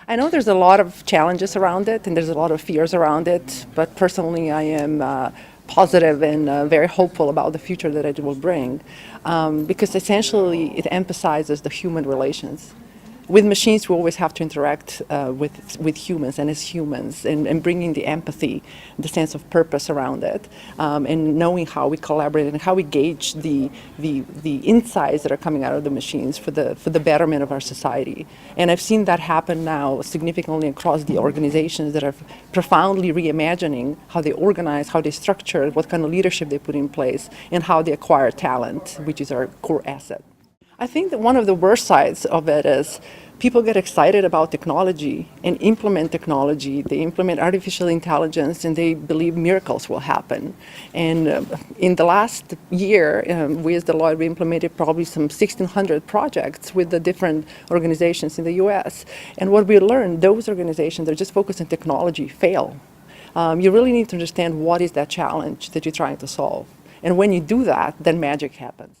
I know there's a lot of challenges around it and there's a lot of fears around it, but personally I am positive and very hopeful about the future that it will bring, because essentially it emphasizes the human relations. With machines, we always have to interact with humans and as humans, and bringing the empathy, the sense of purpose around it, and knowing how we collaborate and how we gauge the insights that are coming out of the machines for the betterment of our society. And I've seen that happen now significantly across the organizations that are profoundly reimagining how they organize, how they structure, what kind of leadership they put in place, and how they acquire talent, which is our core asset. I think that one of the worst sides of it is people get excited about technology and implement technology. They implement artificial intelligence and they believe miracles will happen. And in the last year, we as Deloitte, we implemented probably some 1,600 projects with the different organizations in the US. And what we learned, those organizations that are just focused on technology fail. You really need to understand what is that challenge that you're trying to solve. And when you do that, then magic happens.